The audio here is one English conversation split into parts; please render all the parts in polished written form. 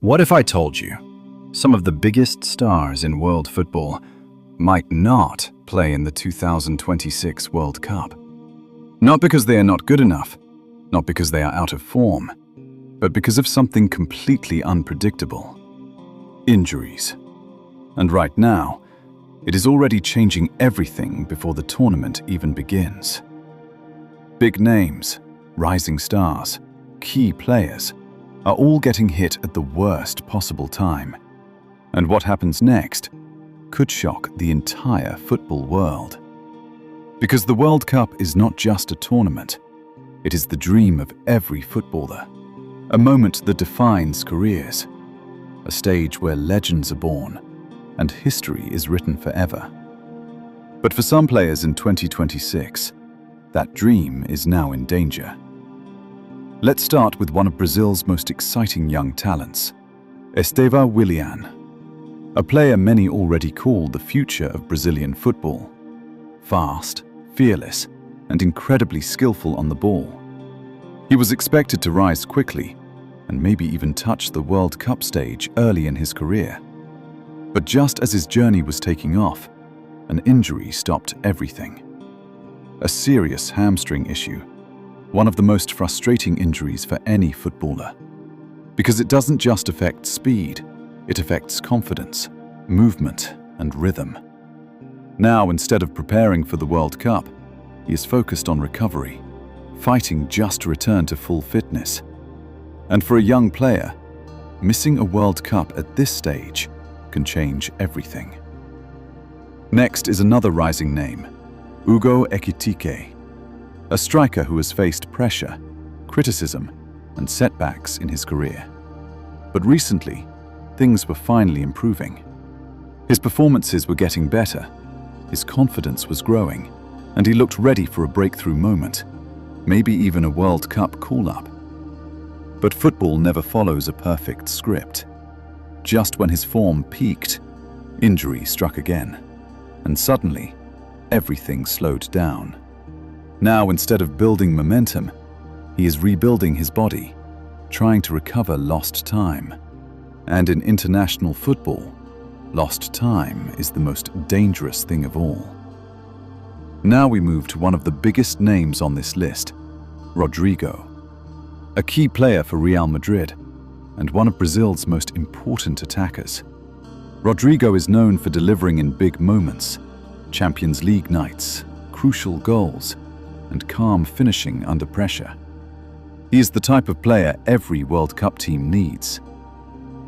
What if I told you some of the biggest stars in world football might not play in the 2026 World Cup? Not because they are not good enough, not because they are out of form, but because of something completely unpredictable: injuries. And right now, it is already changing everything before the tournament even begins. Big names, rising stars, key players are all getting hit at the worst possible time. And what happens next could shock the entire football world. Because the World Cup is not just a tournament, it is the dream of every footballer, a moment that defines careers, a stage where legends are born and history is written forever. But for some players in 2026, that dream is now in danger. Let's start with one of Brazil's most exciting young talents, Estevão Willian, a player many already call the future of Brazilian football. Fast, fearless, and incredibly skillful on the ball. He was expected to rise quickly and maybe even touch the World Cup stage early in his career. But just as his journey was taking off, an injury stopped everything. A serious hamstring issue, one of the most frustrating injuries for any footballer. Because it doesn't just affect speed, it affects confidence, movement, and rhythm. Now, instead of preparing for the World Cup, he is focused on recovery, fighting just to return to full fitness. And for a young player, missing a World Cup at this stage can change everything. Next is another rising name, Hugo Ekitike, a striker who has faced pressure, criticism, and setbacks in his career. But recently, things were finally improving. His performances were getting better, his confidence was growing, and he looked ready for a breakthrough moment, maybe even a World Cup call-up. But football never follows a perfect script. Just when his form peaked, injury struck again, and suddenly, everything slowed down. Now, instead of building momentum, he is rebuilding his body, trying to recover lost time. And in international football, lost time is the most dangerous thing of all. Now we move to one of the biggest names on this list, Rodrigo, a key player for Real Madrid and one of Brazil's most important attackers. Rodrigo is known for delivering in big moments, Champions League nights, crucial goals, and calm finishing under pressure. He is the type of player every World Cup team needs.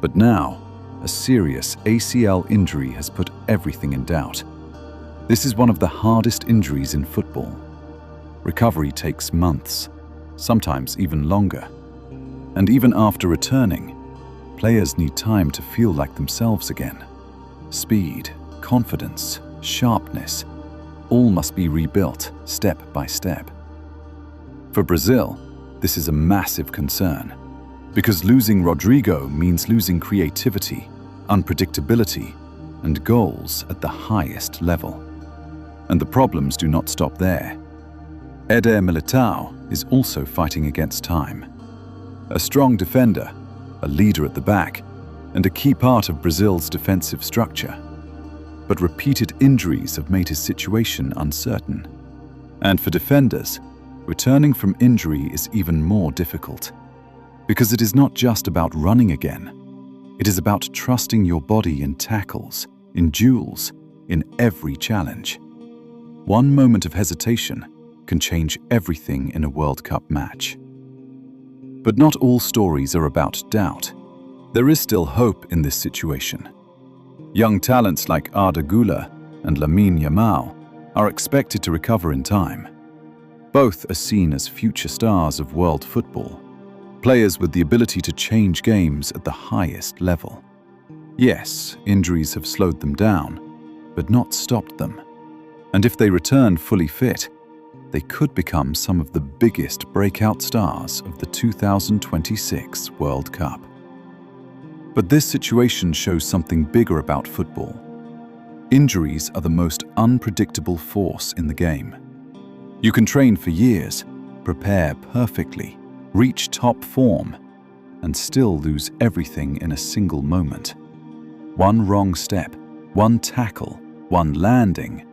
But now, a serious ACL injury has put everything in doubt. This is one of the hardest injuries in football. Recovery takes months, sometimes even longer. And even after returning, players need time to feel like themselves again. Speed, confidence, sharpness, all must be rebuilt step by step. For Brazil, this is a massive concern, because losing Rodrigo means losing creativity, unpredictability, and goals at the highest level. And the problems do not stop there. Eder Militao is also fighting against time. A strong defender, a leader at the back, and a key part of Brazil's defensive structure. But repeated injuries have made his situation uncertain. And for defenders, returning from injury is even more difficult. Because it is not just about running again. It is about trusting your body in tackles, in duels, in every challenge. One moment of hesitation can change everything in a World Cup match. But not all stories are about doubt. There is still hope in this situation. Young talents like Arda Güler and Lamine Yamal are expected to recover in time. Both are seen as future stars of world football, players with the ability to change games at the highest level. Yes, injuries have slowed them down, but not stopped them. And if they return fully fit, they could become some of the biggest breakout stars of the 2026 World Cup. But this situation shows something bigger about football. Injuries are the most unpredictable force in the game. You can train for years, prepare perfectly, reach top form, and still lose everything in a single moment. One wrong step, one tackle, one landing,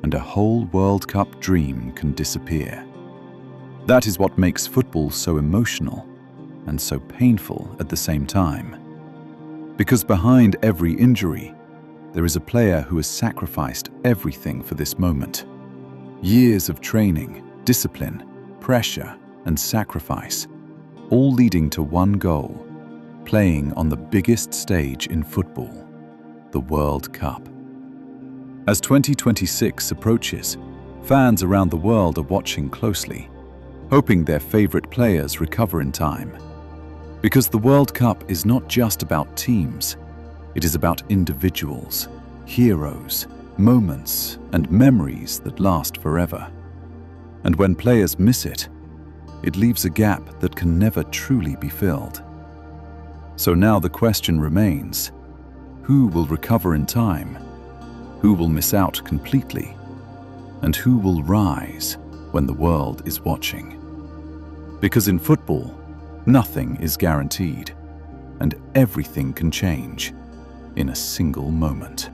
and a whole World Cup dream can disappear. That is what makes football so emotional and so painful at the same time. Because behind every injury, there is a player who has sacrificed everything for this moment. Years of training, discipline, pressure, and sacrifice, all leading to one goal: playing on the biggest stage in football, the World Cup. As 2026 approaches, fans around the world are watching closely, hoping their favorite players recover in time. Because the World Cup is not just about teams, it is about individuals, heroes, moments, and memories that last forever. And when players miss it, it leaves a gap that can never truly be filled. So now the question remains: who will recover in time? Who will miss out completely? And who will rise when the world is watching? Because in football, nothing is guaranteed, and everything can change in a single moment.